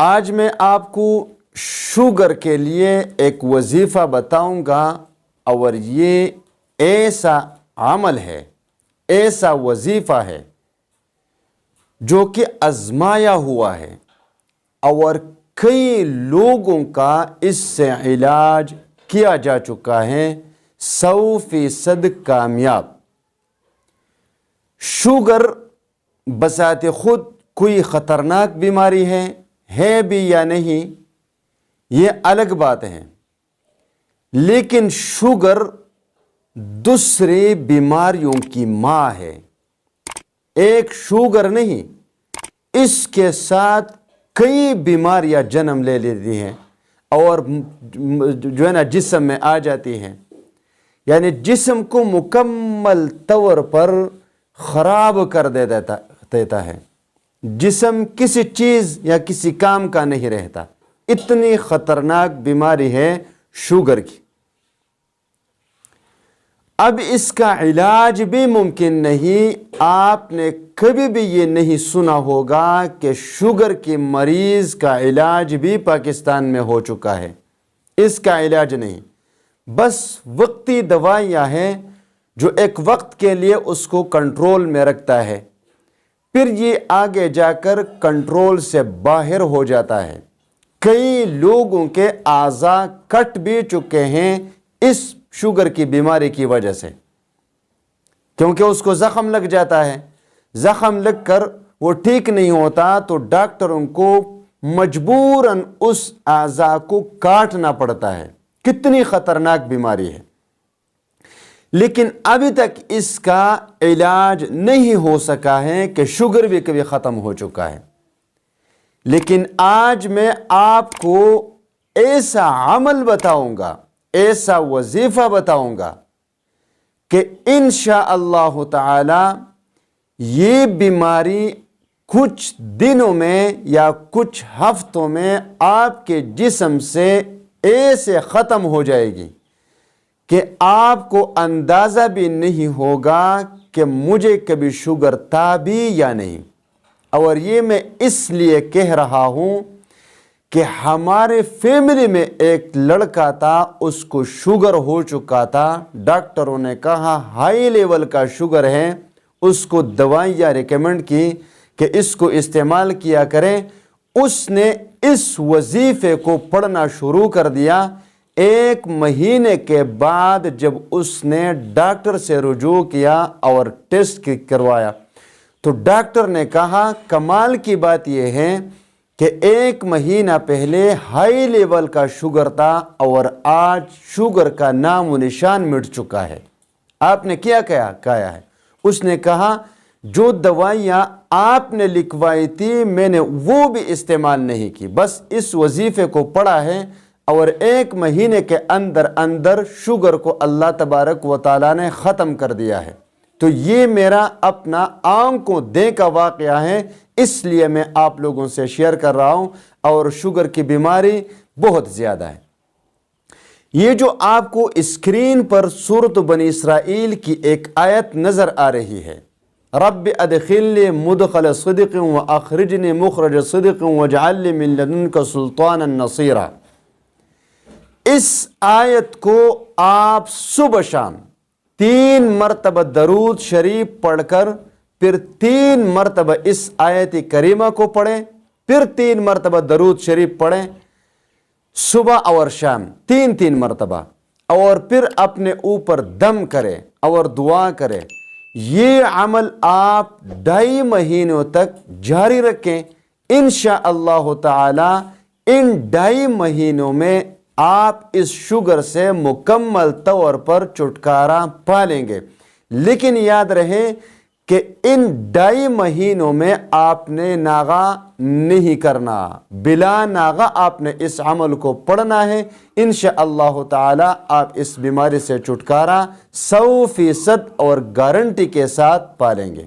آج میں آپ کو شوگر کے لیے ایک وظیفہ بتاؤں گا، اور یہ ایسا عمل ہے، ایسا وظیفہ ہے جو کہ آزمایا ہوا ہے، اور کئی لوگوں کا اس سے علاج کیا جا چکا ہے، 100% کامیاب۔ شوگر بذات خود کوئی خطرناک بیماری ہے بھی یا نہیں، یہ الگ بات ہے، لیکن شوگر دوسری بیماریوں کی ماں ہے۔ ایک شوگر نہیں، اس کے ساتھ کئی بیماریاں جنم لے لیتی ہیں اور جو ہے نا جسم میں آ جاتی ہیں، یعنی جسم کو مکمل طور پر خراب کر دیتا ہے، جسم کسی چیز یا کسی کام کا نہیں رہتا۔ اتنی خطرناک بیماری ہے شوگر کی۔ اب اس کا علاج بھی ممکن نہیں۔ آپ نے کبھی بھی یہ نہیں سنا ہوگا کہ شوگر کے مریض کا علاج بھی پاکستان میں ہو چکا ہے۔ اس کا علاج نہیں، بس وقتی دوائیاں ہیں جو ایک وقت کے لیے اس کو کنٹرول میں رکھتا ہے، پھر یہ آگے جا کر کنٹرول سے باہر ہو جاتا ہے۔ کئی لوگوں کے اعضاء کٹ بھی چکے ہیں اس شوگر کی بیماری کی وجہ سے، کیونکہ اس کو زخم لگ جاتا ہے، زخم لگ کر وہ ٹھیک نہیں ہوتا تو ڈاکٹروں کو مجبوراً اس اعضاء کو کاٹنا پڑتا ہے۔ کتنی خطرناک بیماری ہے، لیکن ابھی تک اس کا علاج نہیں ہو سکا ہے کہ شوگر بھی کبھی ختم ہو چکا ہے۔ لیکن آج میں آپ کو ایسا عمل بتاؤں گا، ایسا وظیفہ بتاؤں گا کہ انشاءاللہ تعالی یہ بیماری کچھ دنوں میں یا کچھ ہفتوں میں آپ کے جسم سے ایسے ختم ہو جائے گی کہ آپ کو اندازہ بھی نہیں ہوگا کہ مجھے کبھی شوگر تھا بھی یا نہیں۔ اور یہ میں اس لیے کہہ رہا ہوں کہ ہمارے فیملی میں ایک لڑکا تھا، اس کو شوگر ہو چکا تھا، ڈاکٹروں نے کہا ہائی لیول کا شوگر ہے، اس کو دوائیاں ریکمنڈ کی کہ اس کو استعمال کیا کریں۔ اس نے اس وظیفے کو پڑھنا شروع کر دیا۔ 1 مہینے کے بعد جب اس نے ڈاکٹر سے رجوع کیا اور ٹیسٹ کروایا تو ڈاکٹر نے کہا کمال کی بات یہ ہے کہ 1 مہینہ پہلے ہائی لیول کا شوگر تھا اور آج شوگر کا نام و نشان مٹ چکا ہے۔ آپ نے کیا کہا ہے؟ اس نے کہا جو دوائیاں آپ نے لکھوائی تھی میں نے وہ بھی استعمال نہیں کی، بس اس وظیفے کو پڑھا ہے اور 1 مہینے کے اندر شوگر کو اللہ تبارک و تعالیٰ نے ختم کر دیا ہے۔ تو یہ میرا اپنا آنکھوں دیکھا واقعہ ہے، اس لیے میں آپ لوگوں سے شیئر کر رہا ہوں، اور شوگر کی بیماری بہت زیادہ ہے۔ یہ جو آپ کو اسکرین پر سورۃ بنی اسرائیل کی ایک آیت نظر آ رہی ہے، رب ادخلنی مدخل صدق واخرجنی مخرج صدق واجعل لی من لدنک سلطانا نصیرا، اس آیت کو آپ صبح شام 3 مرتبہ درود شریف پڑھ کر پھر 3 مرتبہ اس آیت کریمہ کو پڑھیں، پھر 3 مرتبہ درود شریف پڑھیں، صبح اور شام 3 مرتبہ، اور پھر اپنے اوپر دم کریں اور دعا کریں۔ یہ عمل آپ 2.5 مہینوں تک جاری رکھیں، انشاءاللہ تعالی ان 2.5 مہینوں میں آپ اس شوگر سے مکمل طور پر چھٹکارا پا لیں گے۔ لیکن یاد رہے کہ ان 2.5 مہینوں میں آپ نے ناغہ نہیں کرنا، بلا ناغہ آپ نے اس عمل کو پڑھنا ہے۔ انشاءاللہ تعالی آپ اس بیماری سے چھٹکارا 100% اور گارنٹی کے ساتھ پا لیں گے۔